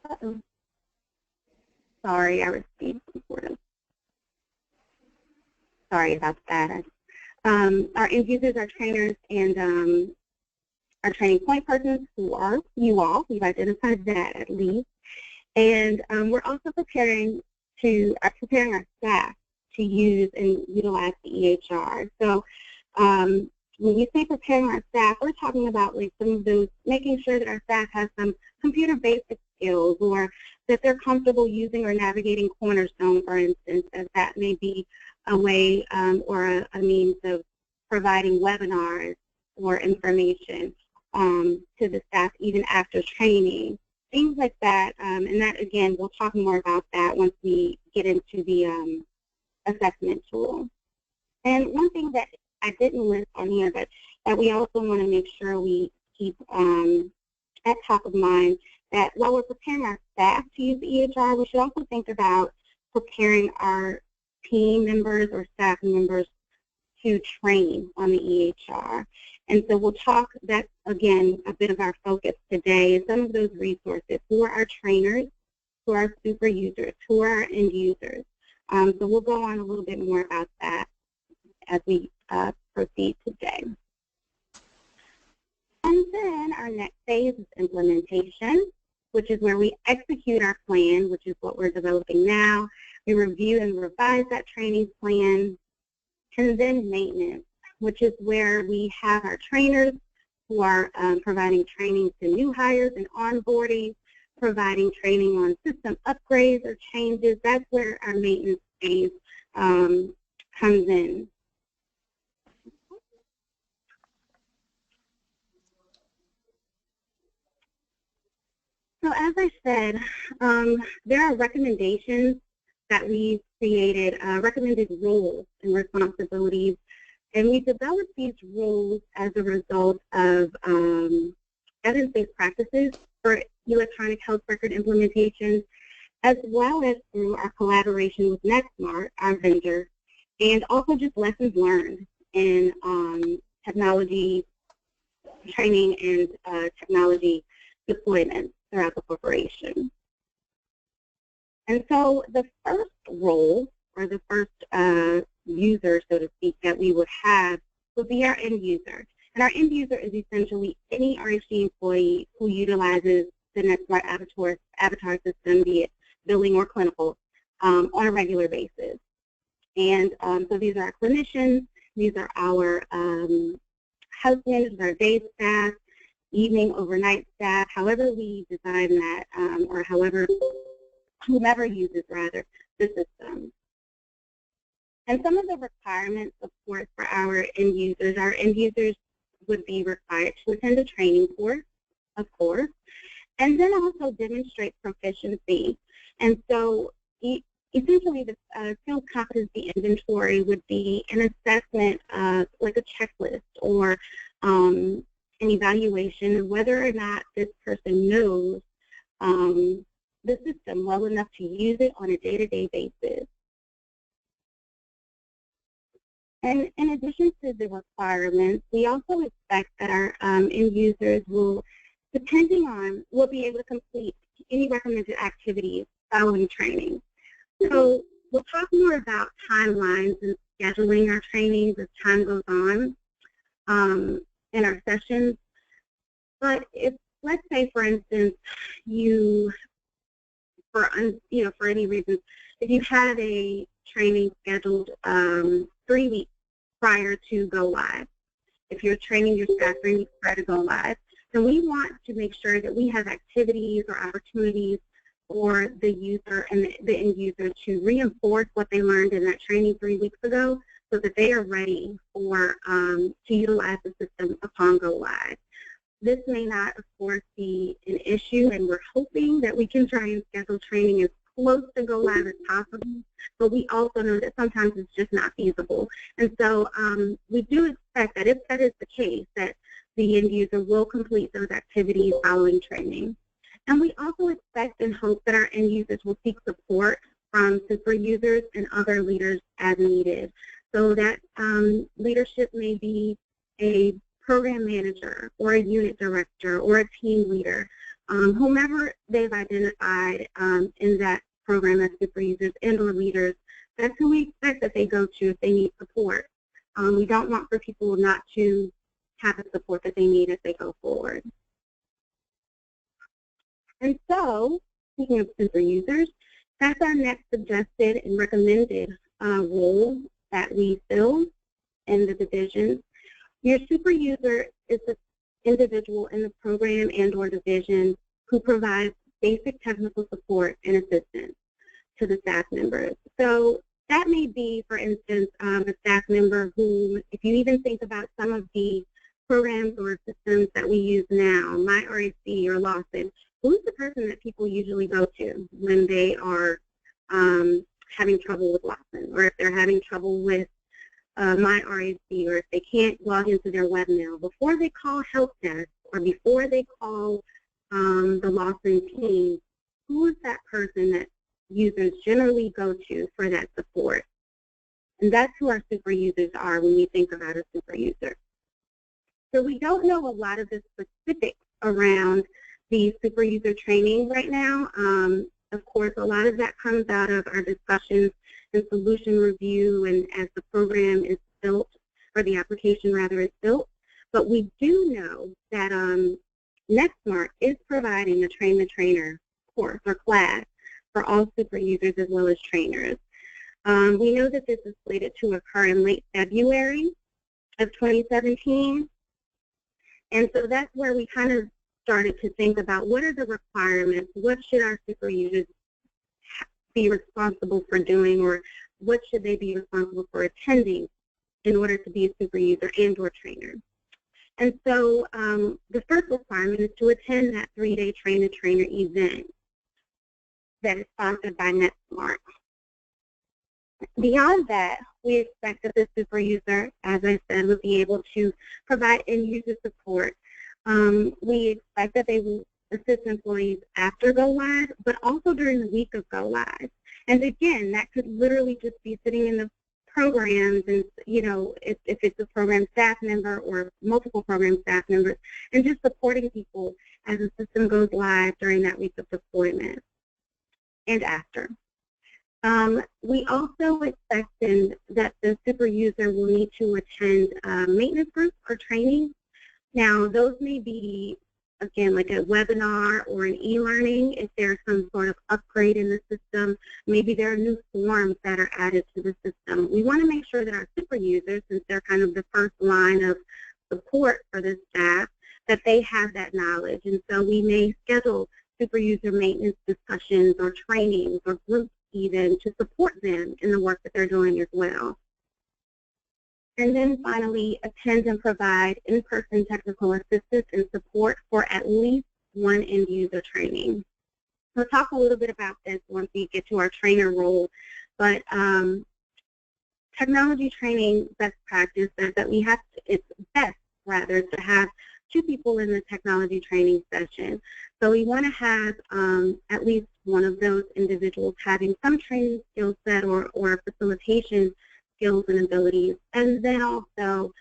Uh-oh. Sorry, I received some sort of, sorry about that. Our end users, our trainers, and our training point persons, who are you all. We've identified that at least. And we're also preparing our staff to use and utilize the EHR. So when we say preparing our staff, we're talking about like some of those, making sure that our staff has some computer basic skills, or that they're comfortable using or navigating Cornerstone, for instance, as that may be a way or a means of providing webinars or information to the staff even after training. Things like that, and that, again, we'll talk more about that once we get into the assessment tool. And one thing that I didn't list on here, but that we also want to make sure we keep at top of mind, that while we're preparing our staff to use the EHR, we should also think about preparing our team members or staff members to train on the EHR. And so we'll talk, that's again a bit of our focus today, and some of those resources. Who are our trainers, who are our super users, who are our end users. So we'll go on a little bit more about that as we proceed today. And then our next phase is implementation, which is where we execute our plan, which is what we're developing now. We review and revise that training plan. And then maintenance, which is where we have our trainers who are providing training to new hires and onboarding, providing training on system upgrades or changes. That's where our maintenance phase comes in. So as I said, there are recommendations that we've created, recommended roles and responsibilities, and we developed these roles as a result of evidence-based practices for electronic health record implementations, as well as through our collaboration with NextSmart, our vendor, and also just lessons learned in technology training and technology deployment throughout the corporation. And so the first role, or the first user, so to speak, that we would have would be our end user. And our end user is essentially any RHG employee who utilizes the NextSmart Avatar system, be it billing or clinical, on a regular basis. And so these are our clinicians, these are our house managers, our day staff, evening, overnight staff, however we design that, or however whomever uses, rather, the system. And some of the requirements, of course, for our end users would be required to attend a training course, of course, and then also demonstrate proficiency. And so essentially the skills competency inventory would be an assessment, like a checklist or an evaluation of whether or not this person knows the system well enough to use it on a day-to-day basis. And in addition to the requirements, we also expect that our end users will be able to complete any recommended activities following training. So we'll talk more about timelines and scheduling our trainings as time goes on in our sessions. But if, let's say, for instance, for any reason, if you had a training scheduled 3 weeks prior to go live, if you're training your staff 3 weeks prior to go live, then we want to make sure that we have activities or opportunities for the user and the end user to reinforce what they learned in that training 3 weeks ago, so that they are ready for to utilize the system upon go live. This may not, of course, be an issue, and we're hoping that we can try and schedule training as close to go live as possible, but we also know that sometimes it's just not feasible. And so we do expect that if that is the case, that the end user will complete those activities following training. And we also expect and hope that our end users will seek support from super users and other leaders as needed. So that leadership may be a program manager or a unit director or a team leader whomever they've identified in that program as super users and or leaders, that's who we expect that they go to if they need support. We don't want for people not to have the support that they need as they go forward. And so, speaking of super users, that's our next suggested and recommended role that we fill in the division. Your super user is the individual in the program and or division who provides basic technical support and assistance to the staff members. So that may be, for instance, a staff member who, if you even think about some of the programs or systems that we use now, MyRAC or Lawson, who's the person that people usually go to when they are having trouble with Lawson, or if they're having trouble with MyRAC, or if they can't log into their webmail? Before they call help desk or before they call the Lawson team, who is that person that users generally go to for that support? And that's who our super users are when we think about a super user. So we don't know a lot of the specifics around the super user training right now. Of course, a lot of that comes out of our discussions and solution review and as the program is built, or the application rather is built. But we do know that Nextmark is providing a Train the Trainer course or class for all super users as well as trainers. We know that this is slated to occur in late February of 2017. And so that's where we kind of started to think about what are the requirements, what should our super users be responsible for doing, or what should they be responsible for attending in order to be a super user and or trainer. And so the first requirement is to attend that 3-day Train the Trainer event that is sponsored by Nextmark. Beyond that, we expect that the super user, as I said, will be able to provide end-user support. We expect that they will assist employees after go live, but also during the week of go live. And again, that could literally just be sitting in the programs, and you know, if it's a program staff member or multiple program staff members, and just supporting people as the system goes live during that week of deployment and after. We also expect that the super user will need to attend maintenance groups or training. Now, those may be, again, like a webinar or an e-learning if there's some sort of upgrade in the system. Maybe there are new forms that are added to the system. We want to make sure that our super users, since they're kind of the first line of support for the staff, that they have that knowledge. And so we may schedule super user maintenance discussions or trainings or groups even to support them in the work that they're doing as well. And then finally, attend and provide in-person technical assistance and support for at least one end-user training. We'll talk a little bit about this once we get to our trainer role, but technology training best practice is that we have to, it's best rather to have 2 people in the technology training session. So we want to have at least one of those individuals having some training skill set or facilitation skills and abilities. And then also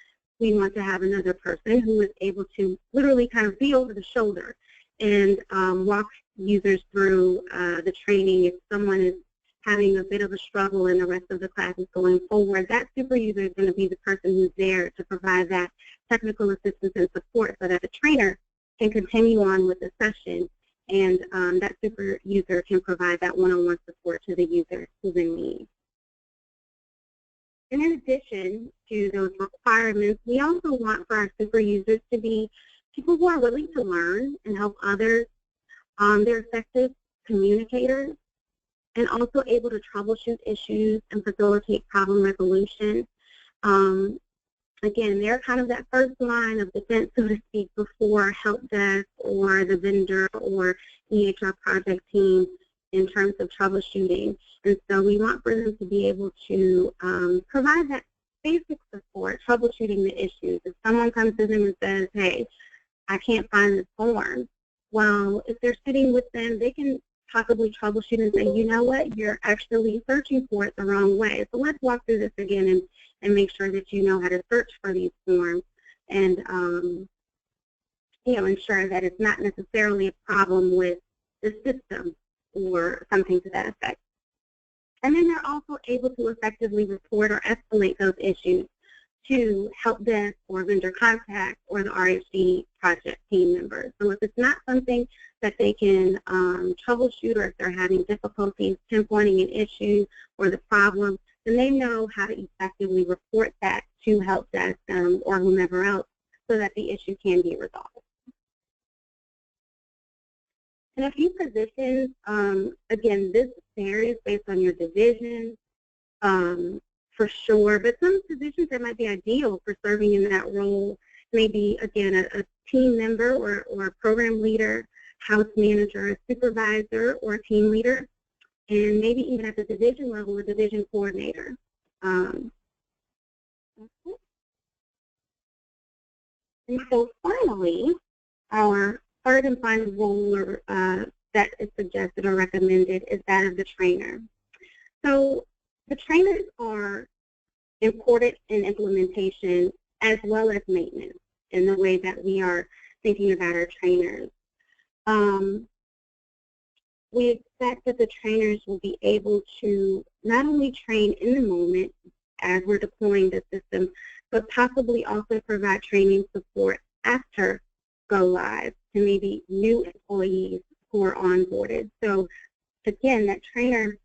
we want to have another person who is able to literally kind of be over the shoulder and walk users through the training if someone is having a bit of a struggle and the rest of the class is going forward. That super user is going to be the person who's there to provide that technical assistance and support so that the trainer can continue on with the session, and that super user can provide that one-on-one support to the user who's in need. And in addition to those requirements, we also want for our super users to be people who are willing to learn and help others. They're effective communicators and also able to troubleshoot issues and facilitate problem resolution. Again, they're kind of that first line of defense, so to speak, before help desk or the vendor or EHR project team in terms of troubleshooting. And so we want for them to be able to provide that basic support, troubleshooting the issues. If someone comes to them and says, hey, I can't find this form, well, if they're sitting with them, they can possibly troubleshoot and say, you know what, you're actually searching for it the wrong way. So let's walk through this again and make sure that you know how to search for these forms and ensure that it's not necessarily a problem with the system or something to that effect. And then they're also able to effectively report or escalate those issues to help desk or vendor contact or the RHD project team members. So if it's not something that they can troubleshoot, or if they're having difficulties pinpointing an issue or the problem, then they know how to effectively report that to help desk or whomever else so that the issue can be resolved. And a few positions, again, this varies based on your division, for sure, but some positions that might be ideal for serving in that role may be, again, a team member or a program leader, house manager, a supervisor, or a team leader, and maybe even at the division level, a division coordinator. And so finally, our third and final role that is suggested or recommended is that of the trainer. So the trainers are important in implementation as well as maintenance in the way that we are thinking about our trainers. We expect that the trainers will be able to not only train in the moment as we're deploying the system, but possibly also provide training support after go live to maybe new employees who are onboarded. So again, that trainer,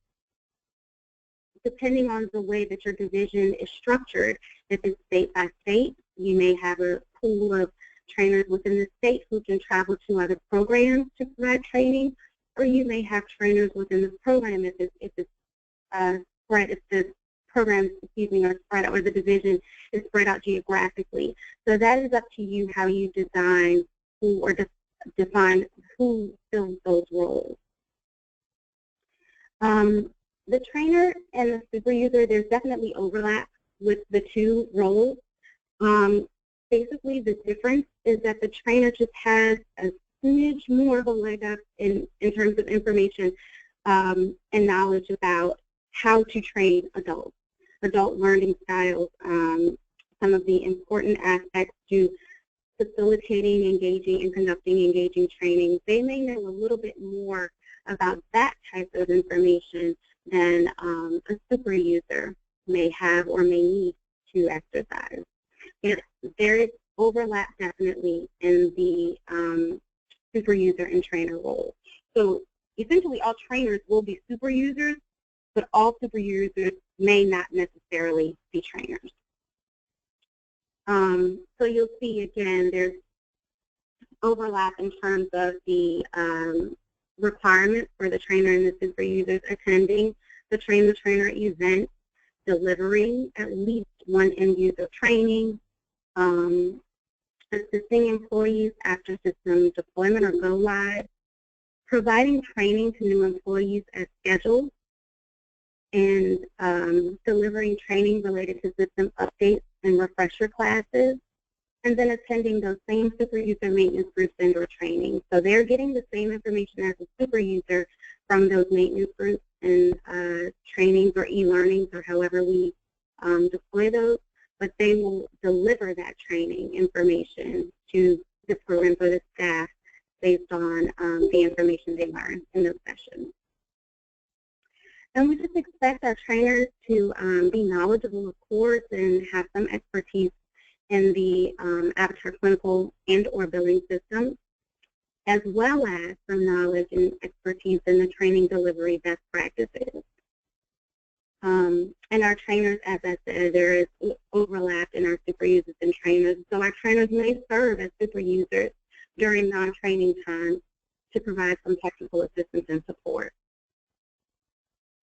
depending on the way that your division is structured, if it's state by state, you may have a pool of trainers within the state who can travel to other programs to provide training, or you may have trainers within the program if the programs, are spread out, or the division is spread out geographically. So that is up to you how you design or define who fills those roles. The trainer and the super user, there's definitely overlap with the two roles. Basically, the difference is that the trainer just has a smidge more of a leg up in terms of information and knowledge about how to train adult learning styles, some of the important aspects to facilitating, engaging, and conducting engaging training. They may know a little bit more about that type of information than a super user may have or may need to exercise. There is overlap definitely in the super user and trainer roles. So essentially all trainers will be super users, but all super users may not necessarily be trainers. So you'll see again there's overlap in terms of the requirements for the trainer and the super users attending the train-the-trainer event, delivering at least one end-user training, assisting employees after system deployment or go live, providing training to new employees as scheduled, and delivering training related to system updates and refresher classes, and then attending those same super user maintenance groups and/or training. So they're getting the same information as a super user from those maintenance groups and trainings or e-learnings or however we deploy those, but they will deliver that training information to the programs or the staff based on the information they learn in those sessions. And we just expect our trainers to be knowledgeable, of course, and have some expertise in the Avatar clinical and or billing systems, as well as some knowledge and expertise in the training delivery best practices. And our trainers, as I said, there is overlap in our super users and trainers. So our trainers may serve as super users during non-training time to provide some technical assistance and support.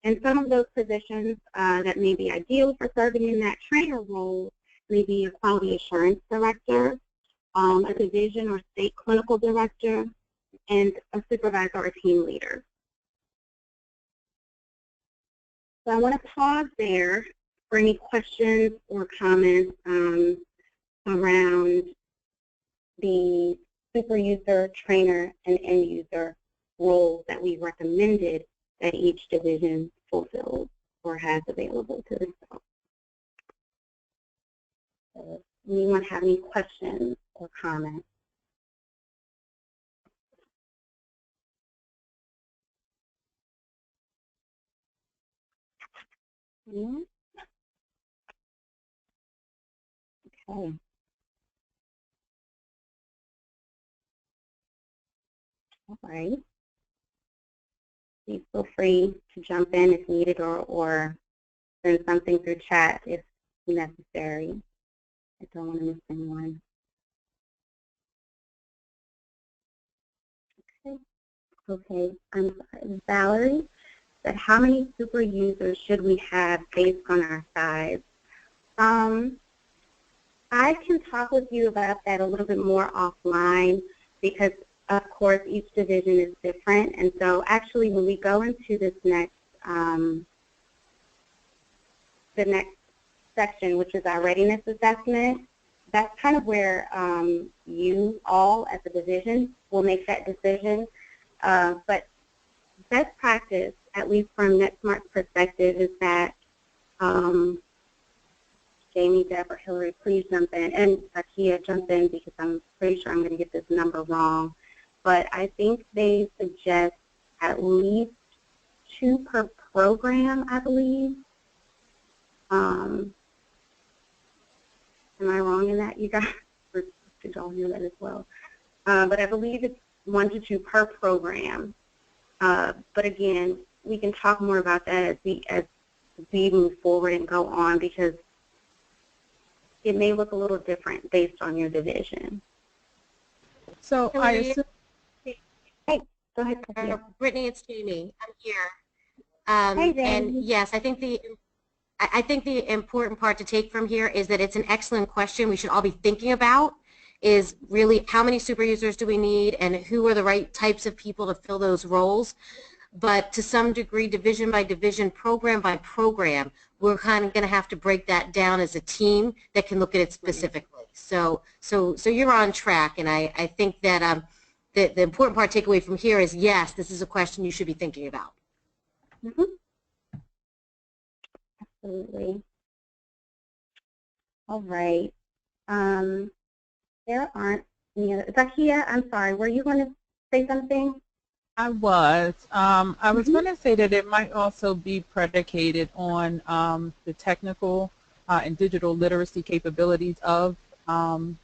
And some of those positions that may be ideal for serving in that trainer role may be a quality assurance director, a division or state clinical director, and a supervisor or team leader. So I want to pause there for any questions or comments around the super user, trainer, and end user roles that we recommended that each division fulfills or has available to itself. So anyone have any questions or comments? Okay. All right. Please feel free to jump in if needed, or send something through chat if necessary. I don't want to miss anyone. Okay, I'm sorry. Valerie said, how many super users should we have based on our size? I can talk with you about that a little bit more offline because, of course, each division is different. And so actually when we go into this next, the next section, which is our readiness assessment, that's kind of where you all as a division will make that decision. But best practice, at least from NetSmart's perspective, is that Jamie, Deb, or Hillary, please jump in, and Zakia, jump in because I'm pretty sure I'm going to get this number wrong. But I think they suggest at least 2 per program, I believe. Am I wrong in that, you guys? Or did y'all hear that as well? But I believe it's 1 to 2 per program. But again, we can talk more about that as we move forward and go on, because it may look a little different based on your division. So I assume. Hey, go ahead. Brittany, it's Jamie. I'm here. Hey, Jamie. And yes, I think the important part to take from here is that it's an excellent question we should all be thinking about, is really how many super users do we need and who are the right types of people to fill those roles. But to some degree, division by division, program by program, we're kind of going to have to break that down as a team that can look at it specifically. So you're on track, and I think that the important part to take away from here is, yes, this is a question you should be thinking about. Mm-hmm. Absolutely. All right. There aren't any other. Zakia, I'm sorry, were you going to say something? I was. I was going to say that it might also be predicated on the technical and digital literacy capabilities of the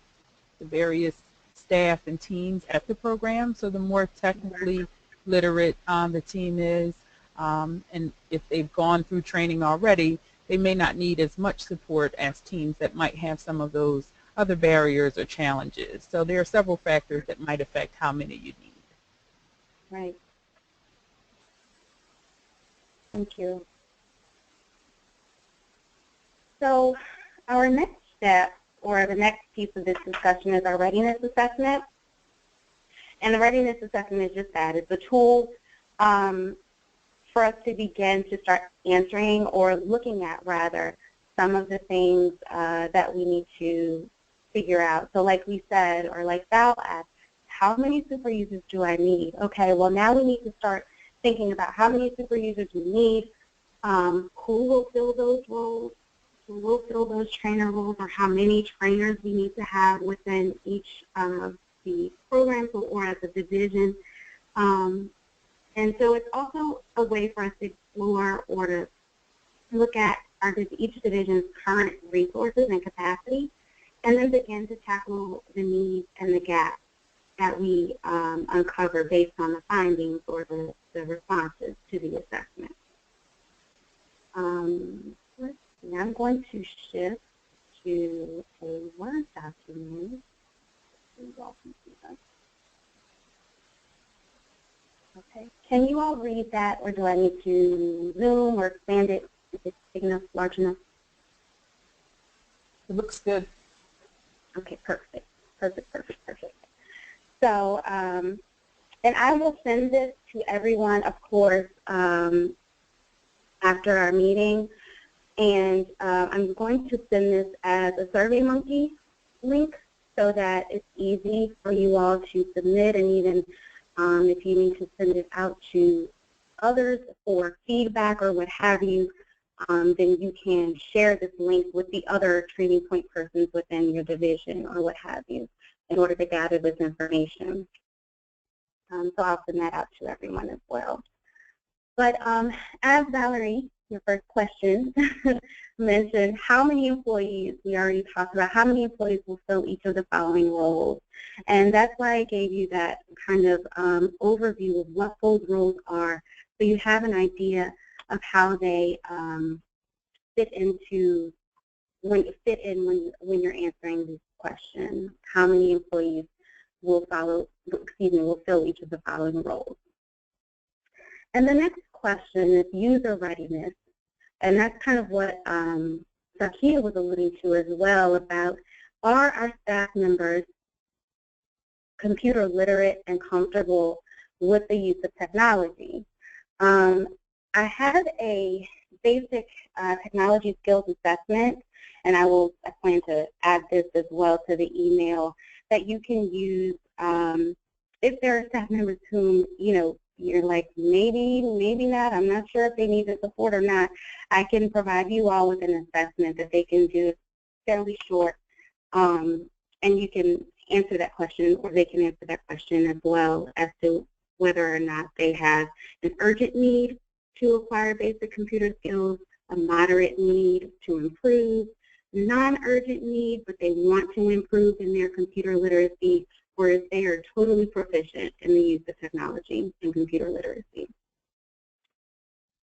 various staff and teams at the program. So the more technically literate the team is, and if they've gone through training already, they may not need as much support as teams that might have some of those other barriers or challenges. So there are several factors that might affect how many you need. Right. Thank you. So our next step, or the next piece of this discussion, is our readiness assessment. And the readiness assessment is just that. It's a tool for us to begin to start answering, or looking at, rather, some of the things that we need to figure out. So like we said, or like Val asked, how many super users do I need? Okay, well now we need to start thinking about how many super users we need, who will fill those roles, who will fill those trainer roles, or how many trainers we need to have within each of the programs or as a division. And so it's also a way for us to explore or to look at each division's current resources and capacity, and then begin to tackle the needs and the gaps that we uncover based on the findings or the responses to the assessment. Let's see, I'm going to shift to a Word document. Okay, can you all read that, or do I need to zoom or expand it if it's big enough, large enough? It looks good. Okay, perfect, perfect, perfect, perfect. So, and I will send this to everyone, of course, after our meeting. And I'm going to send this as a SurveyMonkey link so that it's easy for you all to submit, and even if you need to send it out to others for feedback or what have you, then you can share this link with the other training point persons within your division or what have you in order to gather this information. So I'll send that out to everyone as well. But as Valerie your first question mentioned how many employees, we already talked about how many employees will fill each of the following roles. And that's why I gave you that kind of overview of what those roles are, so you have an idea of how they fit in when you're answering this question. How many employees will fill each of the following roles. And the next question is user readiness. And that's kind of what Zakia was alluding to as well, about are our staff members computer literate and comfortable with the use of technology? I have a basic technology skills assessment, and I plan to add this as well to the email, that you can use if there are staff members whom, you're like, maybe not, I'm not sure if they need the support or not. I can provide you all with an assessment that they can do, fairly short, and you can answer that question, or they can answer that question as well as to whether or not they have an urgent need to acquire basic computer skills, a moderate need to improve, non-urgent need, but they want to improve in their computer literacy, or if they are totally proficient in the use of technology and computer literacy.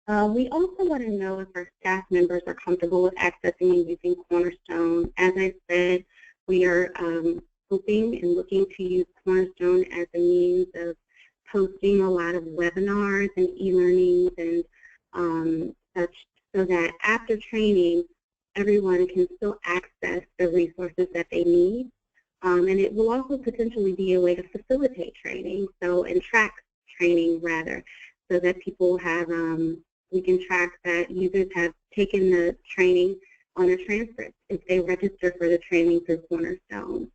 We also want to know if our staff members are comfortable with accessing and using Cornerstone. As I said, we are hoping and looking to use Cornerstone as a means of posting a lot of webinars and e-learnings and such, so that after training, everyone can still access the resources that they need. And it will also potentially be a way to facilitate training, and track training rather, so that people have, we can track that users have taken the training on a transcript if they register for the training through Cornerstone.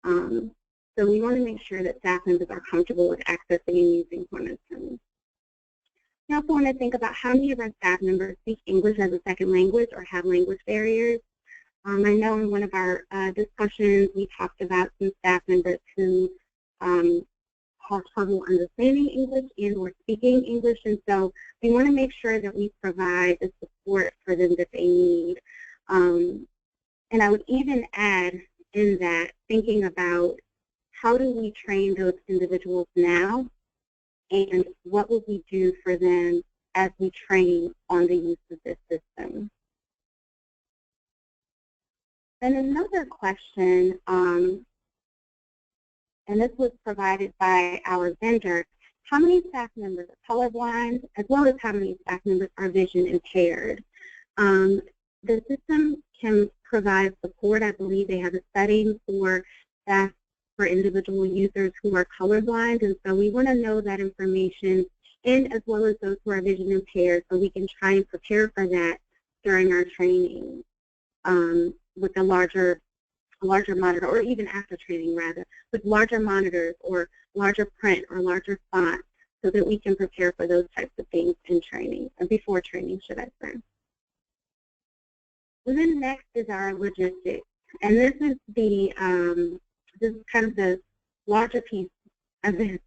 So we want to make sure that staff members are comfortable with accessing and using Cornerstone. We also want to think about how many of our staff members speak English as a second language or have language barriers. I know in one of our discussions we talked about some staff members who have trouble understanding English and or speaking English, and so we want to make sure that we provide the support for them that they need. And I would even add in that, thinking about how do we train those individuals now, and what will we do for them as we train on the use of this system. And another question, and this was provided by our vendor, how many staff members are colorblind, as well as how many staff members are vision impaired? The system can provide support. I believe they have a setting for staff, for individual users who are colorblind, and so we want to know that information, and as well as those who are vision impaired, so we can try and prepare for that during our training with a larger monitor, or even after training rather, with larger monitors or larger print or larger font, so that we can prepare for those types of things in training, or before training, should I say. And then next is our logistics, and this is kind of the larger piece of this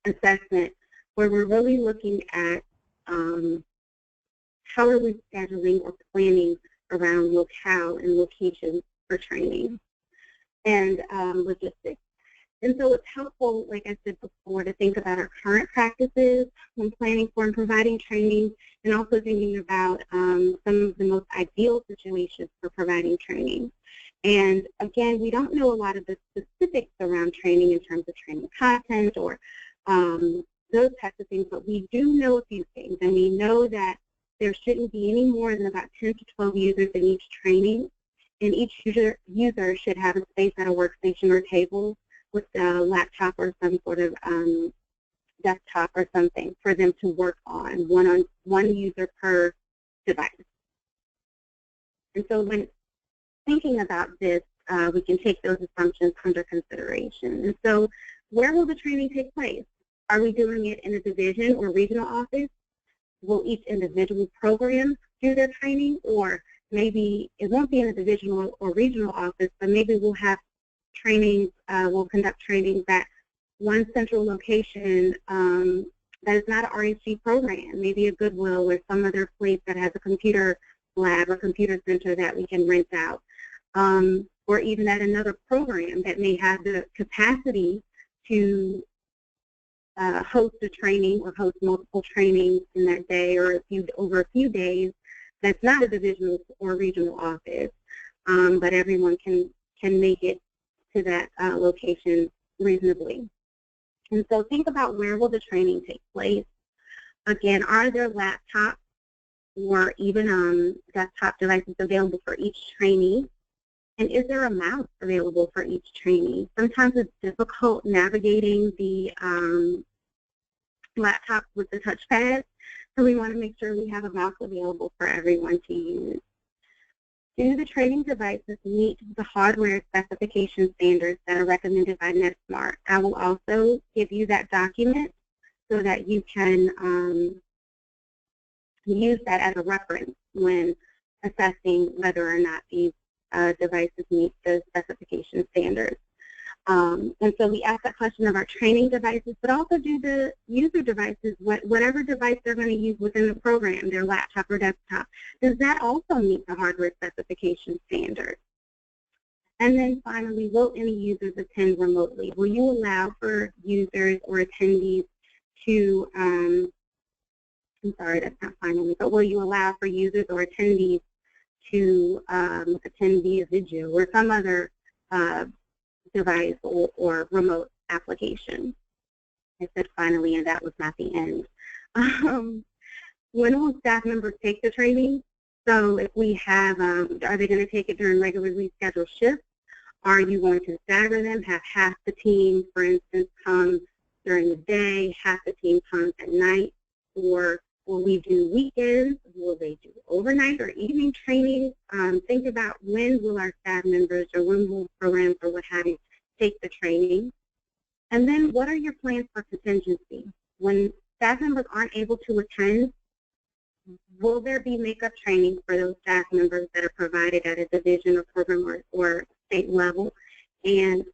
assessment, where we're really looking at how are we scheduling or planning around locale and location for training and logistics. And so it's helpful, like I said before, to think about our current practices when planning for and providing training, and also thinking about some of the most ideal situations for providing training. And again, we don't know a lot of the specifics around training in terms of training content or those types of things, but we do know a few things, and we know that there shouldn't be any more than about 10 to 12 users in each training, and each user should have a space at a workstation or table with a laptop or some sort of desktop or something for them to work on, one user per device. And so when thinking about this, we can take those assumptions under consideration. And so where will the training take place? Are we doing it in a division or regional office? Will each individual program do their training? Or maybe it won't be in a divisional or regional office, but maybe we'll have trainings, we'll conduct trainings at one central location that is not an RHG program, maybe a Goodwill or some other place that has a computer lab or computer center that we can rent out, or even at another program that may have the capacity to host a training or host multiple trainings in that day or over a few days. That's not a divisional or regional office, but everyone can make it to that location reasonably. And so think about, where will the training take place? Again, are there laptops or even desktop devices available for each trainee? And is there a mouse available for each trainee? Sometimes it's difficult navigating the laptop with the touchpad, so we want to make sure we have a mouse available for everyone to use. Do the training devices meet the hardware specification standards that are recommended by NetSmart? I will also give you that document so that you can use that as a reference when assessing whether or not these devices meet the specification standards. And so we ask that question of our training devices, but also do the user devices, whatever device they're going to use within the program, their laptop or desktop, does that also meet the hardware specification standards? And then finally, will any users attend remotely? Will you allow for users or attendees to, I'm sorry, that's not finally, but will you allow for users or attendees to attend via video or some other device or remote application? I said finally, and that was not the end. When will staff members take the training? So if we have, are they going to take it during regularly scheduled shifts? Are you going to stagger them, have half the team, for instance, come during the day, half the team comes at night? Or will we do weekends? Will they do overnight or evening training? Think about, when will our staff members or when will programs or what have you take the training? And then what are your plans for contingency? When staff members aren't able to attend, will there be makeup training for those staff members that are provided at a division or program or state level? And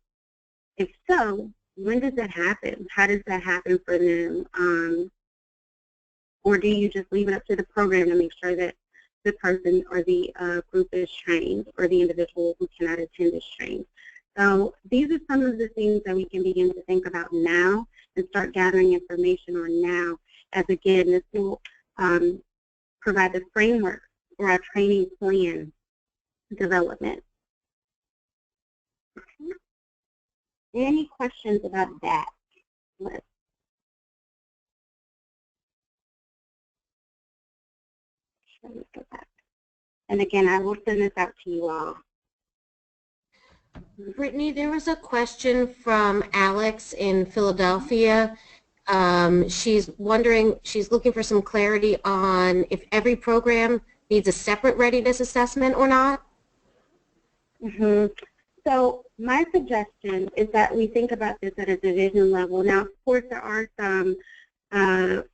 if so, when does that happen? How does that happen for them? Or do you just leave it up to the program to make sure that the person or the group is trained, or the individual who cannot attend is trained? So these are some of the things that we can begin to think about now and start gathering information on now, as again, this will provide the framework for our training plan development. Any questions about that? Let me go back. And again, I will send this out to you all. Brittany, there was a question from Alex in Philadelphia. She's wondering, she's looking for some clarity on if every program needs a separate readiness assessment or not. So my suggestion is that we think about this at a division level. Now, of course, there are some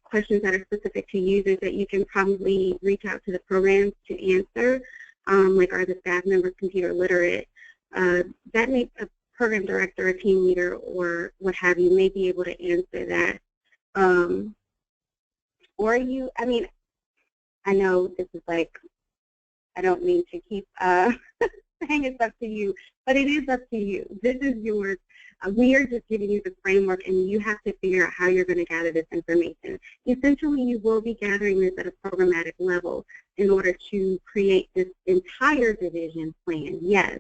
questions that are specific to users that you can probably reach out to the programs to answer, like, are the staff members computer literate? That makes a program director, a team leader, or what have you, may be able to answer that. Or you, I mean, I know this is like, I don't mean to keep saying it's up to you, but it is up to you. This is yours. We are just giving you the framework, and you have to figure out how you're going to gather this information. Essentially, you will be gathering this at a programmatic level in order to create this entire division plan, yes.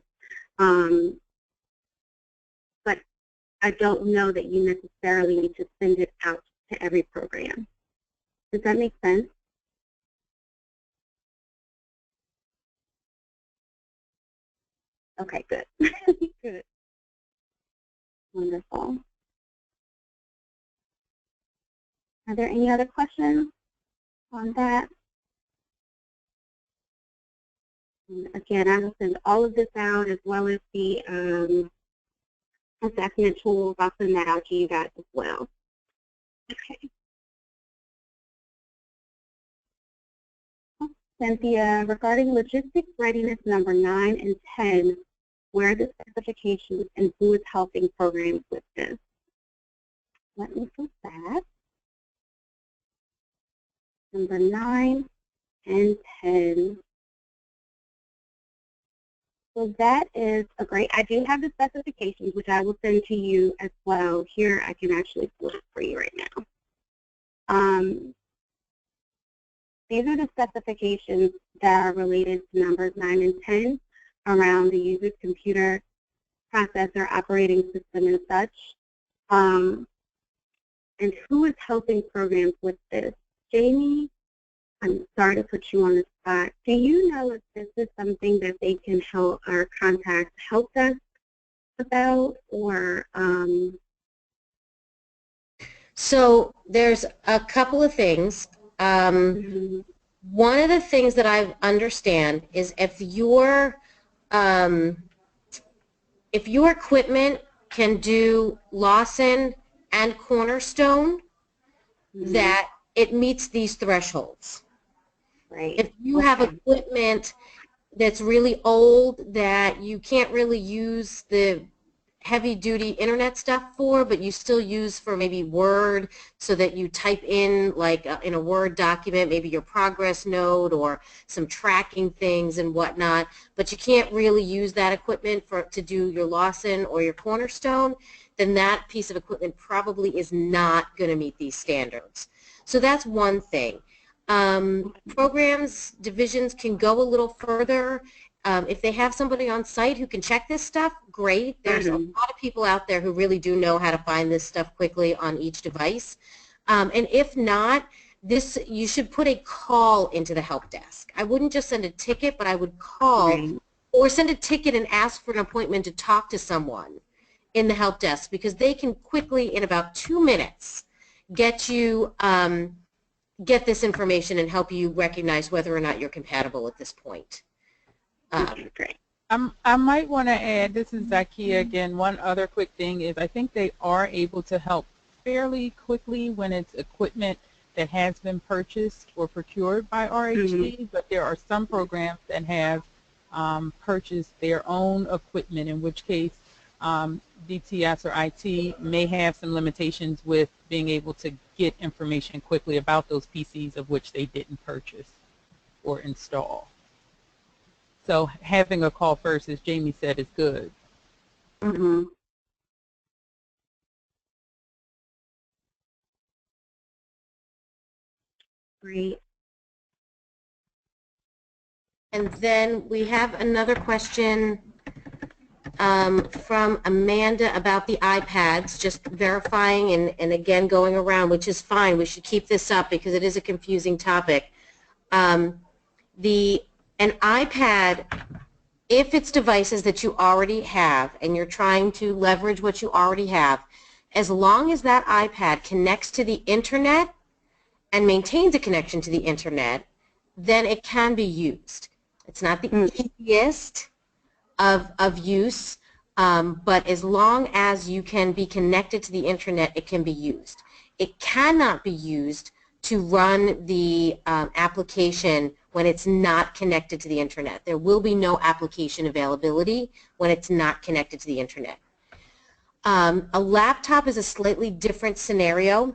But I don't know that you necessarily need to send it out to every program. Does that make sense? Okay, good. Good. Wonderful. Are there any other questions on that? And again, I will send all of this out, as well as the assessment tools. I'll send that out to you guys as well. Okay. Cynthia, regarding logistics readiness number 9 and 10, where are the specifications and who is helping programs with this? Let me put that. number 9 and 10. So that is a great, I do have the specifications, which I will send to you as well. Here, I can actually pull it for you right now. These are the specifications that are related to numbers 9 and 10 around the user's computer processor, operating system, and such. And who is helping programs with this? Jamie, I'm sorry to put you on the spot. Do you know if this is something that they can help or contact help desk about, or? So there's a couple of things. One of the things that I understand is if your equipment can do Lawson and Cornerstone, that it meets these thresholds. Right. If you have equipment that's really old that you can't really use the heavy-duty internet stuff for, but you still use for maybe Word, so that you type in, like in a Word document, maybe your progress note or some tracking things and whatnot, but you can't really use that equipment to do your Lawson or your Cornerstone, then that piece of equipment probably is not going to meet these standards. So that's one thing. Programs, divisions can go a little further. If they have somebody on site who can check this stuff, great. There's a lot of people out there who really do know how to find this stuff quickly on each device. And if not, you should put a call into the help desk. I wouldn't just send a ticket, but I would call or send a ticket and ask for an appointment to talk to someone in the help desk, because they can quickly, in about 2 minutes, get you get this information and help you recognize whether or not you're compatible at this point. Great. I might want to add, this is Zakia again, one other quick thing is I think they are able to help fairly quickly when it's equipment that has been purchased or procured by RHD, but there are some programs that have purchased their own equipment, in which case DTS or IT may have some limitations with being able to get information quickly about those PCs of which they didn't purchase or install. So having a call first, as Jamie said, is good. Great. And then we have another question from Amanda about the iPads, just verifying and again going around, which is fine. We should keep this up because it is a confusing topic. An iPad, if it's devices that you already have and you're trying to leverage what you already have, as long as that iPad connects to the internet and maintains a connection to the internet, then it can be used. It's not the easiest of use, but as long as you can be connected to the internet, it can be used. It cannot be used to run the application when it's not connected to the internet. There will be no application availability when it's not connected to the internet. A laptop is a slightly different scenario.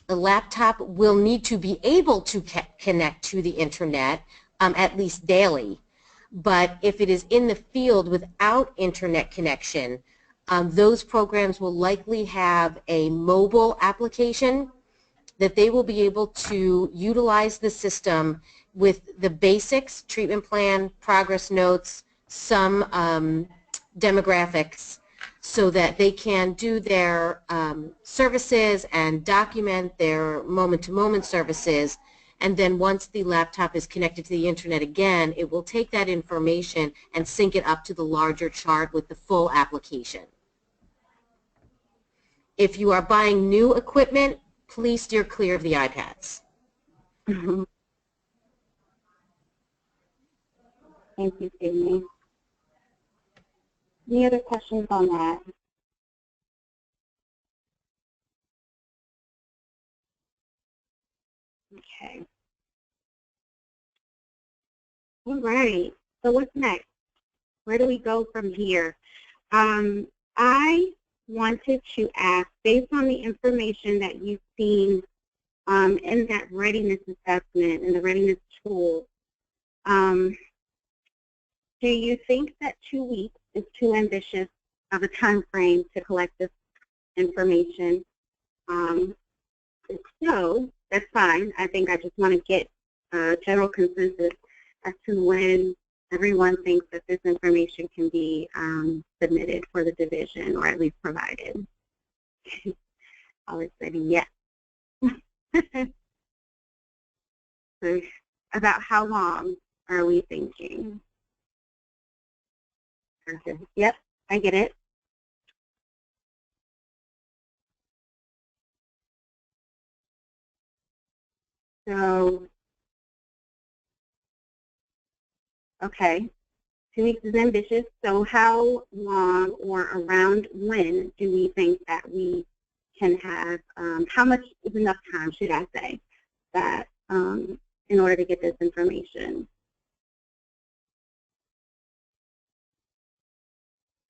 A laptop will need to be able to connect to the internet at least daily. But if it is in the field without internet connection, those programs will likely have a mobile application that they will be able to utilize the system with the basics, treatment plan, progress notes, some demographics, so that they can do their services and document their moment-to-moment services. And then once the laptop is connected to the internet again, it will take that information and sync it up to the larger chart with the full application. If you are buying new equipment, please steer clear of the iPads. Thank you, Jamie. Any other questions on that? Okay. All right. So what's next? Where do we go from here? I wanted to ask, based on the information that you've seen in that readiness assessment and the readiness tool, do you think that 2 weeks is too ambitious of a time frame to collect this information? If so, that's fine. I think I just want to get a general consensus as to when everyone thinks that this information can be submitted for the division, or at least provided. I was saying yes. So about how long are we thinking? Yep, I get it. So, okay, 2 weeks is ambitious. So how long or around when do we think that we can have, how much is enough time, should I say, that in order to get this information?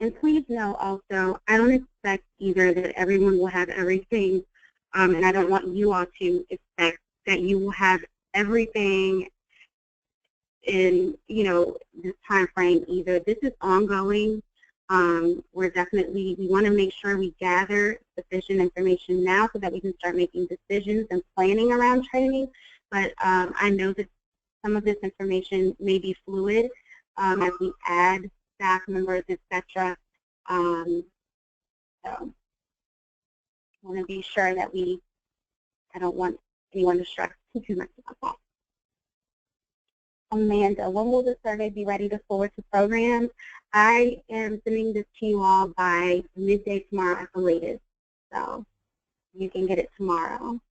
And please know also, I don't expect either that everyone will have everything, and I don't want you all to expect that you will have everything in, you know, this time frame either. This is ongoing. We want to make sure we gather sufficient information now so that we can start making decisions and planning around training. But I know that some of this information may be fluid as we add staff members, etc. So I want to be sure that I don't want anyone to stress too much about that. Amanda, when will the survey be ready to forward to programs? I am sending this to you all by midday tomorrow at the latest, so you can get it tomorrow.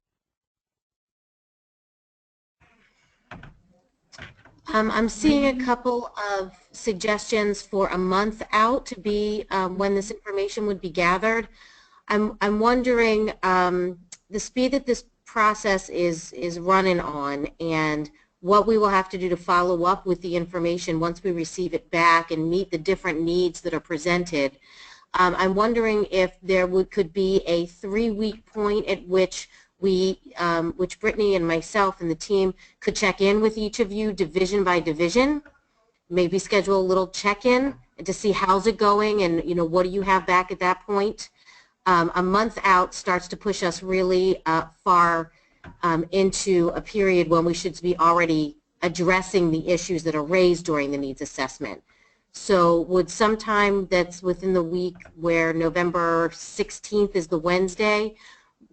I'm seeing a couple of suggestions for a month out to be when this information would be gathered. I'm wondering the speed that this process is running on and what we will have to do to follow up with the information once we receive it back and meet the different needs that are presented. I'm wondering if there could be a 3-week point at which which Brittany and myself and the team could check in with each of you division by division, maybe schedule a little check-in to see how's it going and, you know, what do you have back at that point. A month out starts to push us really far into a period when we should be already addressing the issues that are raised during the needs assessment. So would sometime that's within the week where November 16th is the Wednesday,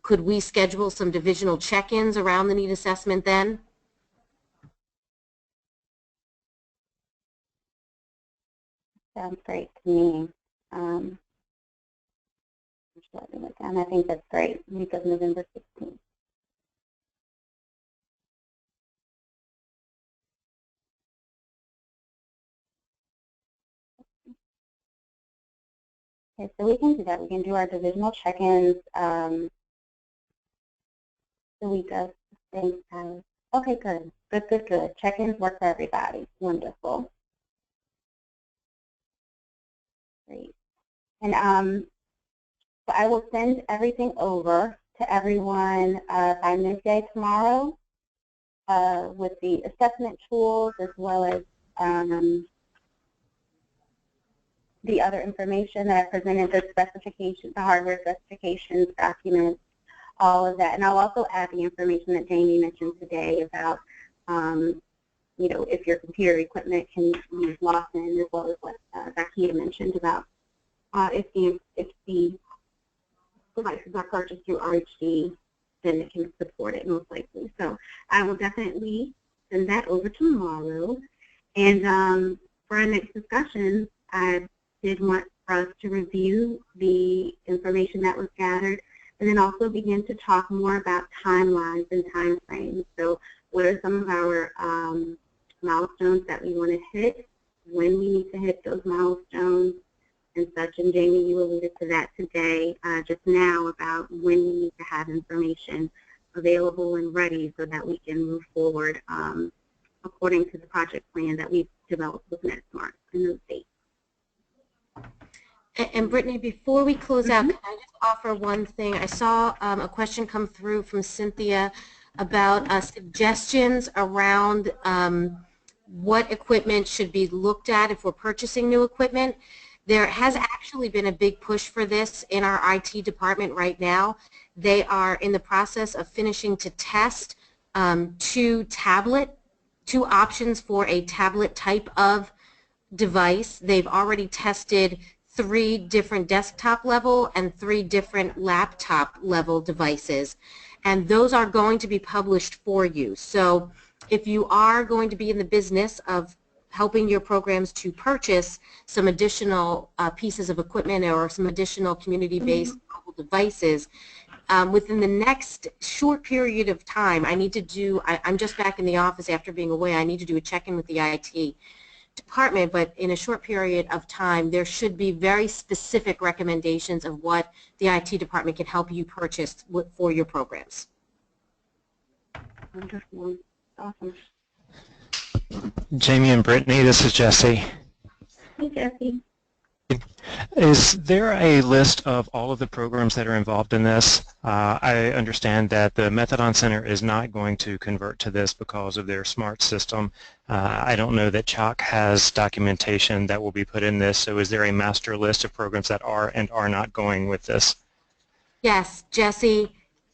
could we schedule some divisional check-ins around the need assessment then? Sounds great to me. I think that's great, week of November 16th. Okay, so we can do that. We can do our divisional check-ins the week of Thanksgiving. Okay, good. Good. Check-ins work for everybody. Wonderful. Great. And so I will send everything over to everyone by midday tomorrow with the assessment tools as well as the other information that I presented, the specifications, the hardware specifications, documents, all of that. And I'll also add the information that Jamie mentioned today about, you know, if your computer equipment can use Lawson, as well as what Zakia mentioned about if the devices are purchased through RHD, then it can support it most likely. So I will definitely send that over tomorrow. And for our next discussion, I did want for us to review the information that was gathered and then also begin to talk more about timelines and time frames. So what are some of our milestones that we want to hit, when we need to hit those milestones and such. And Jamie, you alluded to that today just now about when we need to have information available and ready so that we can move forward according to the project plan that we've developed with NetSmart in those dates. And Brittany, before we close out, can I just offer one thing? I saw a question come through from Cynthia about suggestions around what equipment should be looked at if we're purchasing new equipment. There has actually been a big push for this in our IT department right now. They are in the process of finishing to test two options for a tablet type of device. They've already tested 3 different desktop level and 3 different laptop level devices, and those are going to be published for you. So if you are going to be in the business of helping your programs to purchase some additional pieces of equipment or some additional community-based mobile devices, within the next short period of time, I'm just back in the office after being away, I need to do a check-in with the IT department, but in a short period of time, there should be very specific recommendations of what the IT department can help you purchase for your programs. Wonderful. Awesome. Jamie and Brittany, this is Jesse. Hey, Jesse. Is there a list of all of the programs that are involved in this? I understand that the Methadone Center is not going to convert to this because of their smart system. I don't know that CHOC has documentation that will be put in this, so is there a master list of programs that are and are not going with this? Yes, Jesse.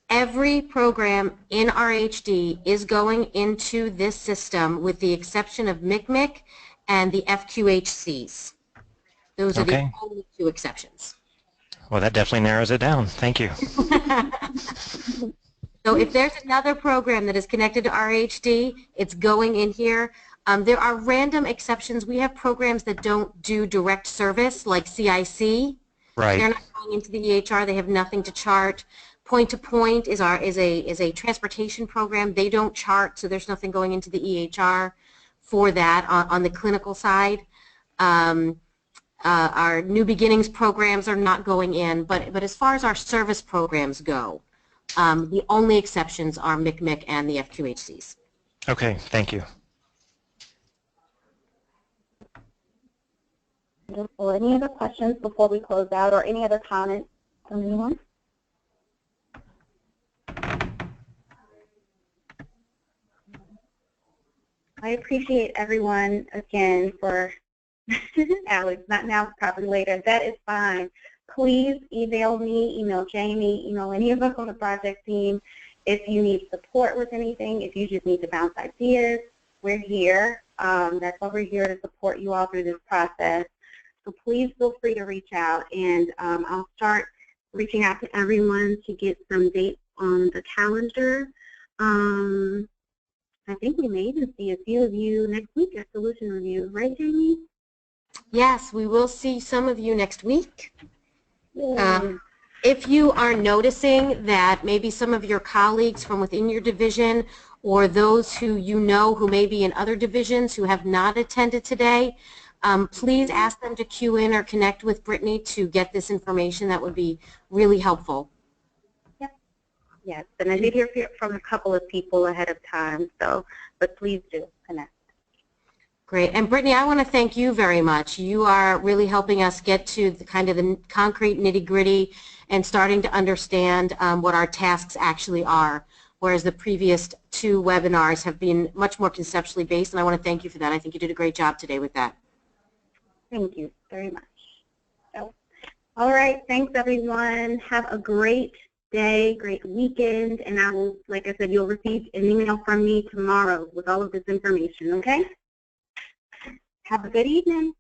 Every program in RHD is going into this system with the exception of MCMC and the FQHCs. Those are the only 2 exceptions. Well, that definitely narrows it down. Thank you. So if there's another program that is connected to RHD, it's going in here. There are random exceptions. We have programs that don't do direct service, like CIC. Right. They're not going into the EHR. They have nothing to chart. Point to Point is a transportation program. They don't chart, so there's nothing going into the EHR for that on the clinical side. Our New Beginnings programs are not going in, but as far as our service programs go, the only exceptions are MCMC and the FQHCs. Okay, thank you. Wonderful. Any other questions before we close out, or any other comments from anyone? I appreciate everyone again for Alex, not now, probably later. That is fine. Please email me, email Jamie, email any of us on the project team if you need support with anything, if you just need to bounce ideas. We're here. That's why we're here to support you all through this process. So please feel free to reach out, and I'll start reaching out to everyone to get some dates on the calendar. I think we may even see a few of you next week at Solution Review, right, Jamie? Yes, we will see some of you next week. If you are noticing that maybe some of your colleagues from within your division or those who you know who may be in other divisions who have not attended today, please ask them to queue in or connect with Brittany to get this information. That would be really helpful. Yes, and I did hear from a couple of people ahead of time, but please do connect. Great. And Brittany, I want to thank you very much. You are really helping us get to the kind of the concrete nitty-gritty and starting to understand what our tasks actually are, whereas the previous 2 webinars have been much more conceptually based, and I want to thank you for that. I think you did a great job today with that. Thank you very much. So, all right, thanks everyone. Have a great day, great weekend, and I will, like I said, you'll receive an email from me tomorrow with all of this information, okay? Have a good evening.